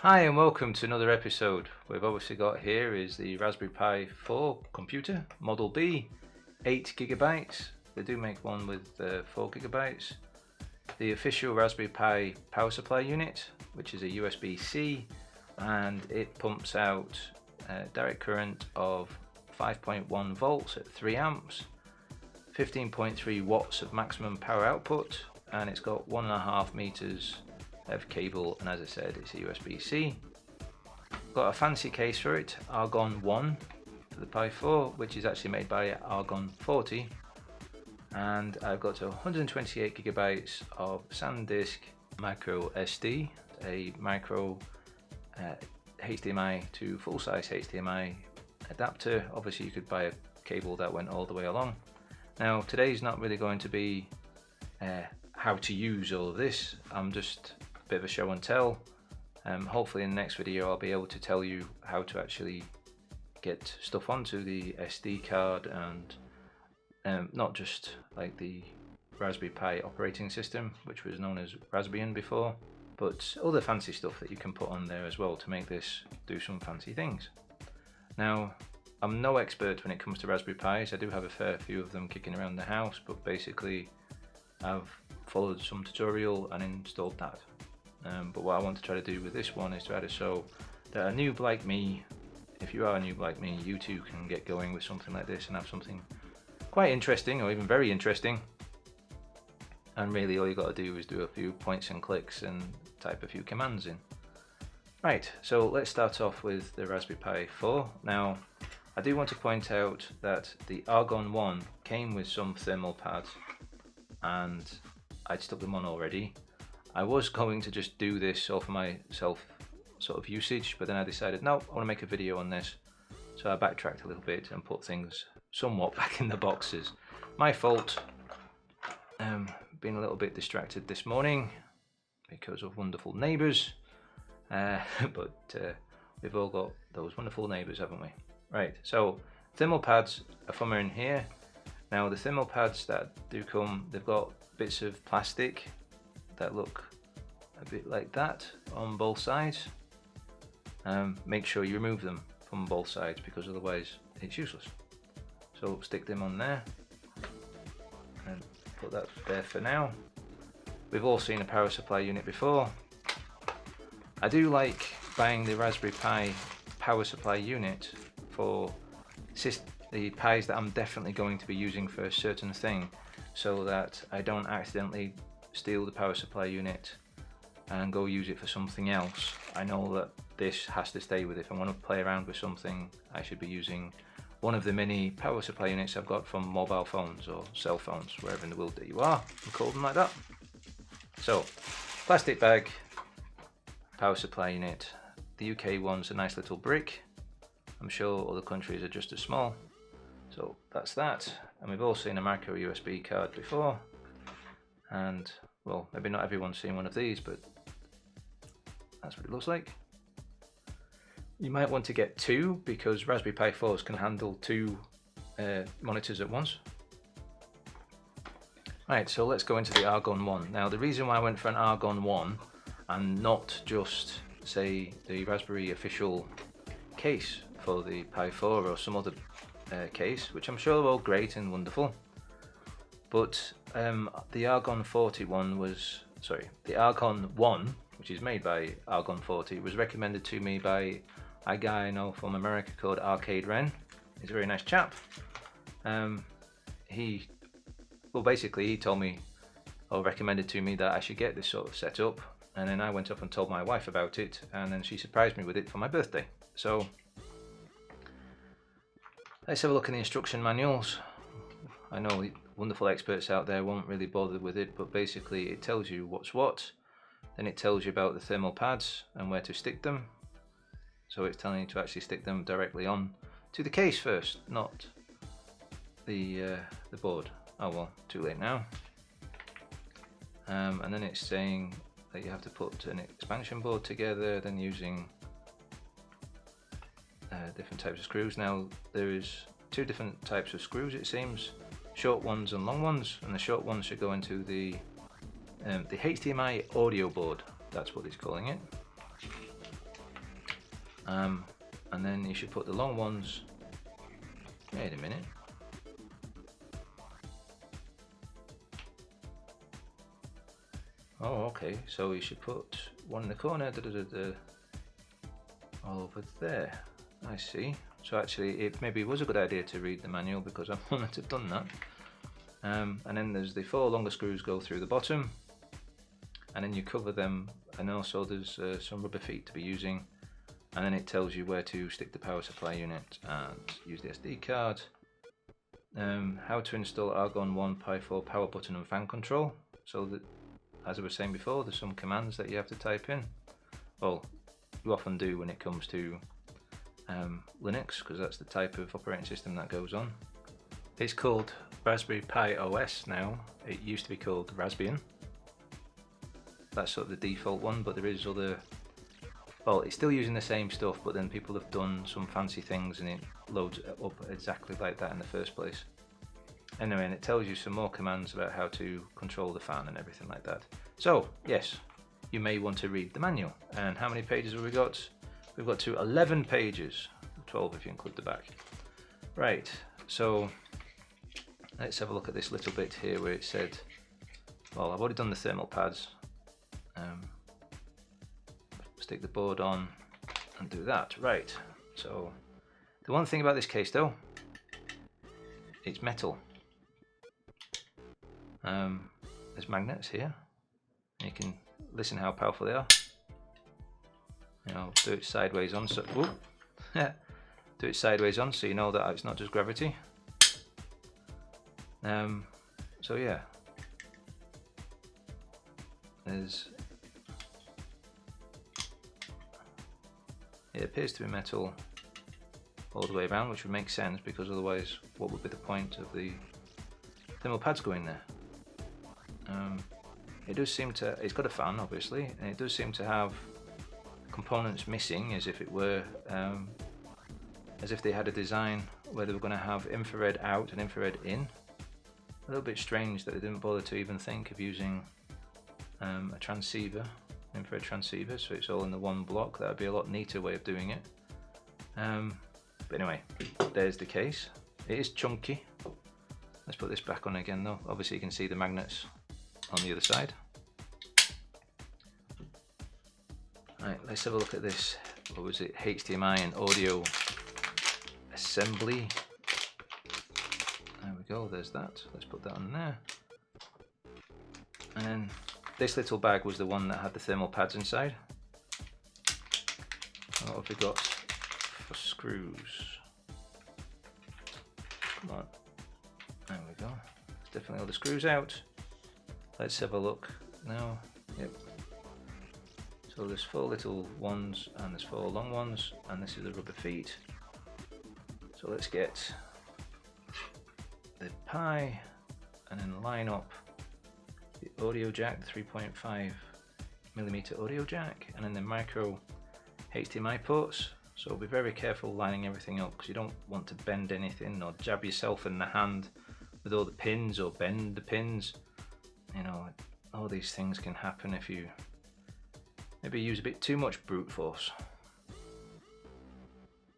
Hi and welcome to another episode. We've obviously got here is the Raspberry Pi 4 computer, Model B, 8GB. They do make one with 4GB. The official Raspberry Pi power supply unit, which is a USB-C, and it pumps out direct current of 5.1 volts at 3 amps, 15.3 watts of maximum power output, and it's got 1.5 meters of cable, and as I said, it's a USB-C. Got a fancy case for it, Argon1 for the Pi 4, which is actually made by Argon40, and I've got 128GB of SanDisk micro SD, a micro HDMI to full-size HDMI adapter. Obviously you could buy a cable that went all the way along. Now today's not really going to be how to use all of this. I'm just a bit of a show and tell. Hopefully in the next video I'll be able to tell you how to actually get stuff onto the SD card, and not just like the Raspberry Pi operating system, which was known as Raspbian before, but other fancy stuff that you can put on there as well to make this do some fancy things. Now, I'm no expert when it comes to Raspberry Pis. I do have a fair few of them kicking around the house, but basically I've followed some tutorial and installed that. But what I want to try to do with this one is try to show that a noob like me, if you are a noob like me, you too can get going with something like this and have something quite interesting, or even very interesting. And really all you got to do is do a few points and clicks and type a few commands in. Right, so let's start off with the Raspberry Pi 4. Now, I do want to point out that the Argon1 came with some thermal pads, and I'd stuck them on already. I was going to just do this all for my self sort of usage, but then I decided no, I want to make a video on this, so I backtracked a little bit and put things somewhat back in the boxes. My fault. Been a little bit distracted this morning because of wonderful neighbours, but we've all got those wonderful neighbours, haven't we? Right, so thermal pads are from in here. Now the thermal pads that do come, they've got bits of plastic that look a bit like that on both sides. Make sure you remove them from both sides because otherwise it's useless. So stick them on there and put that there for now. We've all seen a power supply unit before. I do like buying the Raspberry Pi power supply unit for the Pis that I'm definitely going to be using for a certain thing, so that I don't accidentally steal the power supply unit and go use it for something else. I know that this has to stay with it. If I want to play around with something, I should be using one of the mini power supply units I've got from mobile phones or cell phones, wherever in the world that you are, we call them like that. So, plastic bag, power supply unit. The UK one's a nice little brick. I'm sure other countries are just as small. So that's that. And we've all seen a micro USB card before. And well, maybe not everyone's seen one of these, but that's what it looks like. You might want to get two because Raspberry Pi 4s can handle two monitors at once. Right, so let's go into the Argon1. Now the reason why I went for an Argon1 and not just say the Raspberry official case for the Pi 4 or some other case, which I'm sure are all great and wonderful, but the Argon40 one was, sorry, the Argon1, which is made by Argon40, was recommended to me by a guy I know from America called Arcade1. He's a very nice chap. He told me, or recommended to me, that I should get this sort of setup, and then I went up and told my wife about it, and then she surprised me with it for my birthday. So let's have a look in the instruction manuals. I know wonderful experts out there won't really bother with it, but basically it tells you what's what, then it tells you about the thermal pads and where to stick them. So it's telling you to actually stick them directly on to the case first, not the board. Oh well, too late now. And then it's saying that you have to put an expansion board together, then using different types of screws. Now there is two different types of screws, it seems, short ones and long ones, and the short ones should go into the HDMI audio board, that's what it's calling it. and then you should put the long ones. Wait a minute. Oh, okay, so you should put one in the corner, over there. I see. So actually it maybe was a good idea to read the manual, because I wouldn't have done that. And then there's the 4 longer screws go through the bottom, and then you cover them, and also there's some rubber feet to be using, and then it tells you where to stick the power supply unit and use the SD card. How to install Argon1 Pi 4 power button and fan control. So that, as I was saying before, there's some commands that you have to type in. Well, you often do when it comes to Linux, because that's the type of operating system that goes on. It's called Raspberry Pi OS now. It used to be called Raspbian. That's sort of the default one, but there is other. Well, it's still using the same stuff, but then people have done some fancy things and it loads it up exactly like that in the first place. Anyway, and it tells you some more commands about how to control the fan and everything like that. So, yes, you may want to read the manual. And how many pages have we got? We've got to 11 pages, 12 if you include the back. Right, so let's have a look at this little bit here where it said, well, I've already done the thermal pads. Stick the board on and do that. Right, so the one thing about this case though, it's metal. There's magnets here. You can listen how powerful they are. You know, do it sideways on, so do it sideways on, so you know that it's not just gravity. So yeah, it appears to be metal all the way around, which would make sense, because otherwise what would be the point of the thermal pads going there? It does seem to, it's got a fan obviously, and it does seem to have components missing, as if it were, as if they had a design where they were going to have infrared out and infrared in. A little bit strange that they didn't bother to even think of using a transceiver, infrared transceiver, so it's all in the one block. That would be a lot neater way of doing it. But anyway, there's the case. It is chunky. Let's put this back on again though. Obviously you can see the magnets on the other side. Right, let's have a look at this. What was it? HDMI and audio assembly. There we go, there's that. Let's put that on there. And then this little bag was the one that had the thermal pads inside. What have we got for screws? Come on. There we go. There's definitely all the screws out. Let's have a look now. Yep. So there's 4 little ones and there's 4 long ones, and this is the rubber feet. So let's get the Pi and then line up the audio jack, the 3.5mm audio jack, and then the micro HDMI ports. So be very careful lining everything up, because you don't want to bend anything or jab yourself in the hand with all the pins or bend the pins. You know, all these things can happen if you maybe use a bit too much brute force,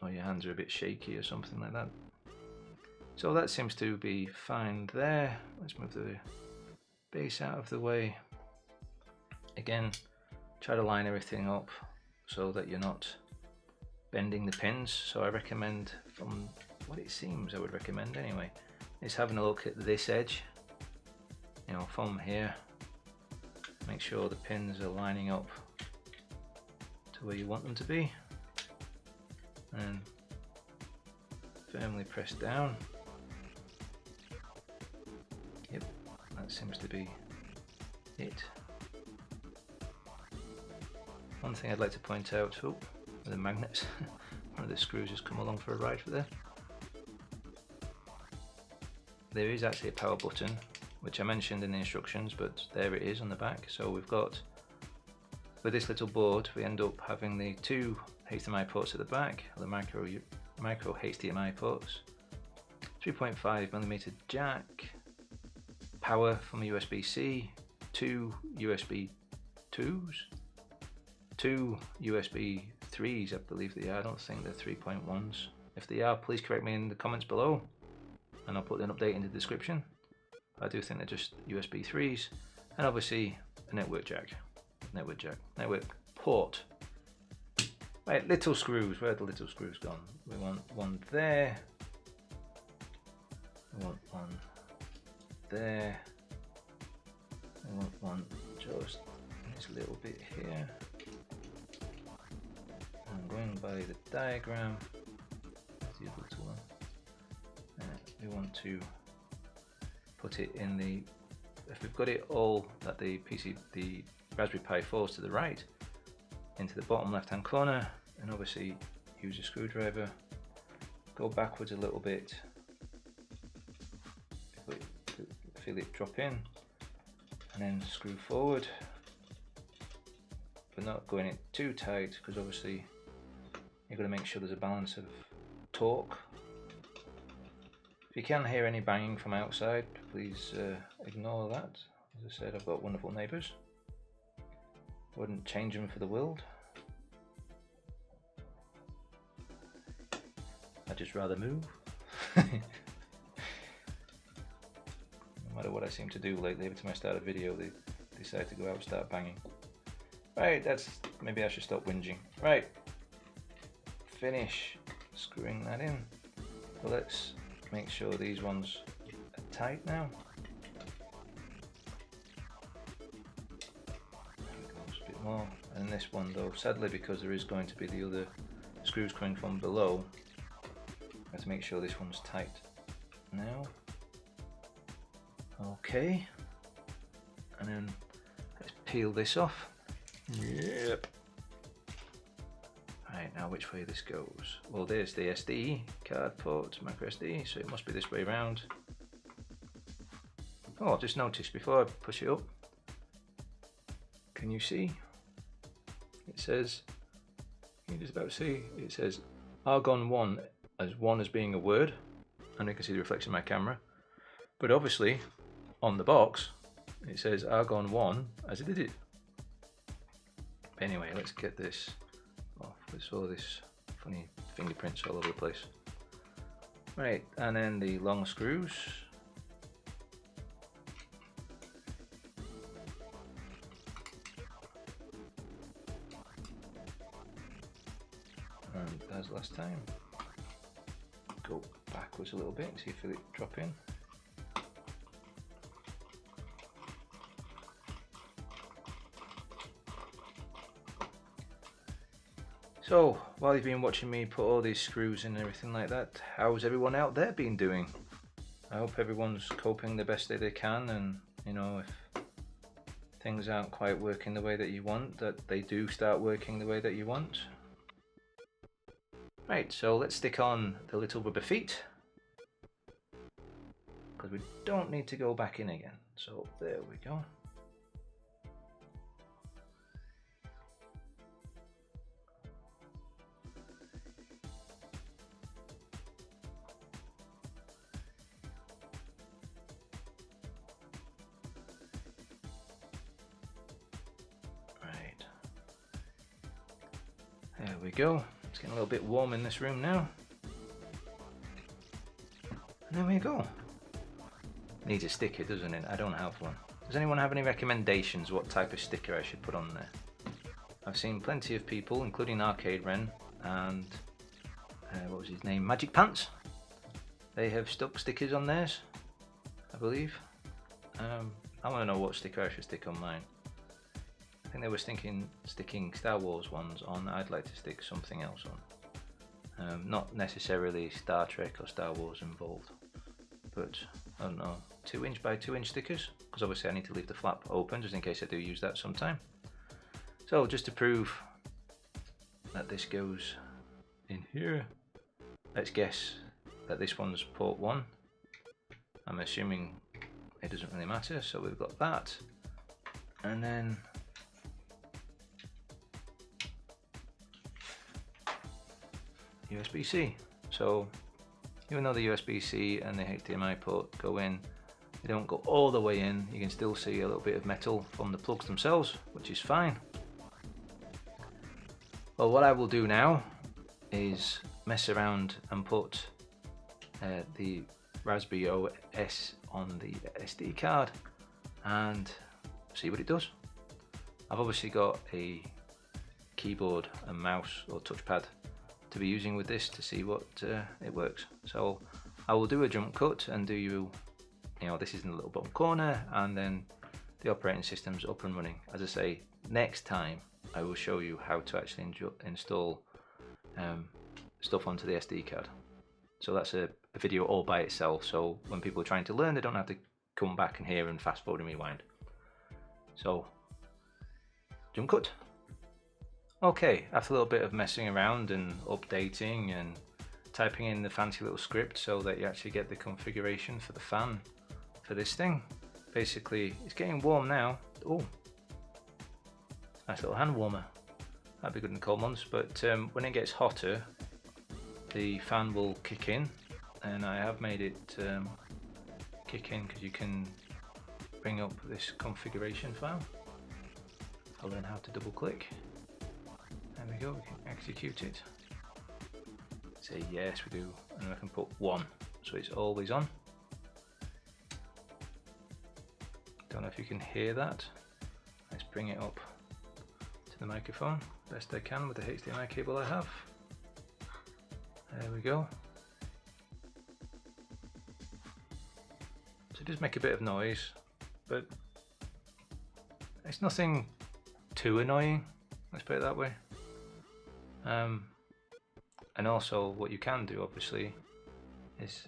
or your hands are a bit shaky or something like that. So that seems to be fine there. Let's move the base out of the way. Again, try to line everything up so that you're not bending the pins. So I recommend, from what it seems I would recommend anyway, is having a look at this edge, you know, from here. Make sure the pins are lining up to where you want them to be, and firmly press down. Yep, that seems to be it. One thing I'd like to point out, oh, the magnets, one of the screws has come along for a ride for there. There is actually a power button, which I mentioned in the instructions, but there it is on the back. So we've got, with this little board, we end up having the 2 HDMI ports at the back, the micro HDMI ports, 3.5mm jack, power from a USB-C, 2 USB 2s, two USB 3s, I believe they are. I don't think they're 3.1s. If they are, please correct me in the comments below, and I'll put an update in the description. I do think they're just USB 3s, and obviously a network port. Right, little screws. Where are the little screws gone? We want one there. We want one there. We want one just this little bit here. I'm going by the diagram. The little one. We want to put it in the. If we've got it all at the Raspberry Pi 4 to the right, into the bottom left hand corner, and obviously use a screwdriver. Go backwards a little bit. Feel it drop in, and then screw forward, but not going it too tight, because obviously you've got to make sure there's a balance of torque. If you can hear any banging from outside, please ignore that. As I said, I've got wonderful neighbours. Wouldn't change them for the world. I'd just rather move. No matter what I seem to do lately, every time I start a video they decide to go out and start banging. Right, maybe I should stop whinging. Right, finish screwing that in. So let's make sure these ones are tight now. There we go, just a bit more. And this one though, sadly, because there is going to be the other screws coming from below, I have to make sure this one's tight now. Okay, and then let's peel this off. Yep. Right, now which way this goes? Well, there's the SD card port, micro SD, so it must be this way around. Oh, I've just noticed before I push it up, can you see? It says, can you just about see? It says Argon1 as one as being a word, and you can see the reflection of my camera. But obviously, on the box, it says Argon1 as a digit. Anyway, let's get this off. There's all this funny fingerprints all over the place. Right, and then the long screws. And as last time, go backwards a little bit, see if it drop in. So, while you've been watching me put all these screws in and everything like that, how's everyone out there been doing? I hope everyone's coping the best that they can, and you know, if things aren't quite working the way that you want, that they do start working the way that you want. Right, so let's stick on the little rubber feet, because we don't need to go back in again. So there we go. There we go. It's getting a little bit warm in this room now. And there we go. Needs a sticker, doesn't it? I don't have one. Does anyone have any recommendations what type of sticker I should put on there? I've seen plenty of people, including Arcade Ren and what was his name? MagicPants. They have stuck stickers on theirs, I believe. I want to know what sticker I should stick on mine. I think they were thinking sticking Star Wars ones on. I'd like to stick something else on. Not necessarily Star Trek or Star Wars involved, but I don't know, 2" by 2" stickers, because obviously I need to leave the flap open just in case I do use that sometime. So just to prove that this goes in here, let's guess that this one's port 1. I'm assuming it doesn't really matter, so we've got that, and then USB-C. So even though the USB-C and the HDMI port go in, they don't go all the way in. You can still see a little bit of metal from the plugs themselves, which is fine. Well, what I will do now is mess around and put the Raspberry OS on the SD card and see what it does. I've obviously got a keyboard and mouse or touchpad to be using with this to see what it works. So I will do a jump cut and do you know, this is in the little bottom corner, and then the operating system's up and running. As I say, next time I will show you how to actually install stuff onto the SD card. So that's a video all by itself, so when people are trying to learn, they don't have to come back and hear and fast forward and rewind. So jump cut. Okay, after a little bit of messing around and updating and typing in the fancy little script so that you actually get the configuration for the fan for this thing. Basically, it's getting warm now. Oh, nice little hand warmer. That'd be good in the cold months, but when it gets hotter, the fan will kick in, and I have made it kick in because you can bring up this configuration file. I'll learn how to double click. There we go, we can execute it. Say yes, we do, and I can put 1, so it's always on. Don't know if you can hear that. Let's bring it up to the microphone best I can with the HDMI cable I have. There we go. So it does make a bit of noise, but it's nothing too annoying, let's put it that way. And also what you can do obviously is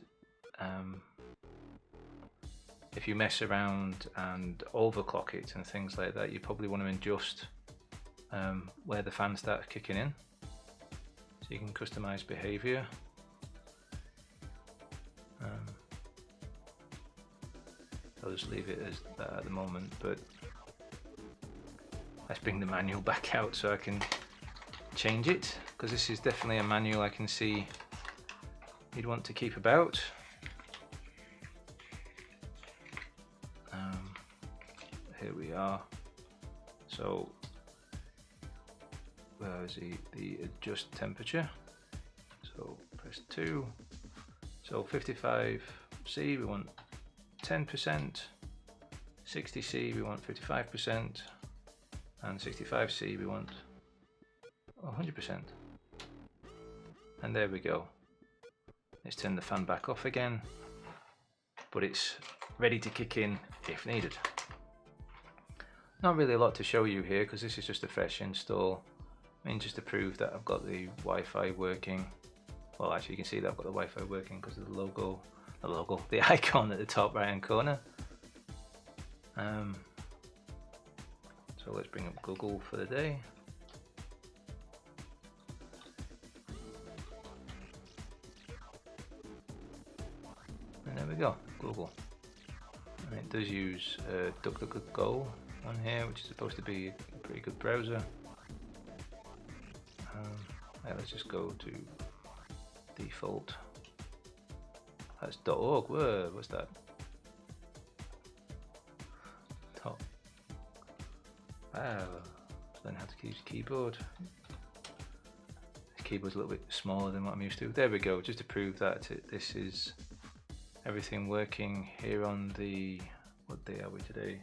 if you mess around and overclock it and things like that, you probably want to adjust where the fan starts kicking in, so you can customize behavior. I'll just leave it as that at the moment, but let's bring the manual back out so I can change it, because this is definitely a manual I can see you'd want to keep about. Here we are. So where is the adjust temperature? So press 2. So 55C we want 10%, 60C we want 55%, and 65C we want 100%. And there we go. Let's turn the fan back off again, but it's ready to kick in if needed. Not really a lot to show you here because this is just a fresh install. I mean, just to prove that I've got the Wi-Fi working. Well, actually you can see that I've got the Wi-Fi working because of the icon at the top right hand corner. So let's bring up Google for the day. And there we go, Google. And it does use DuckDuckGo on here, which is supposed to be a pretty good browser. Yeah, let's just go to default. That's .org. Whoa, what's that? Top. Wow. Learn how to use keyboard. The keyboard's a little bit smaller than what I'm used to. There we go. Just to prove that this is everything working here on the, what day are we today?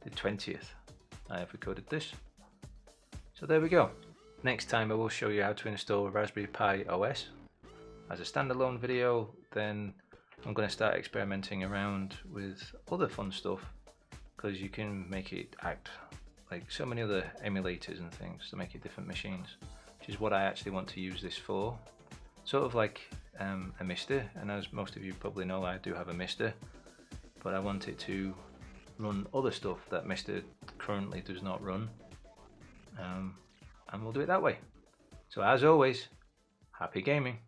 The 20th. I have recorded this. So there we go. Next time I will show you how to install Raspberry Pi OS as a standalone video. Then I'm going to start experimenting around with other fun stuff, because you can make it act like so many other emulators and things to make it different machines, which is what I actually want to use this for. Sort of like a Mister, and as most of you probably know, I do have a Mister, but I want it to run other stuff that Mister currently does not run, and we'll do it that way. So as always, happy gaming.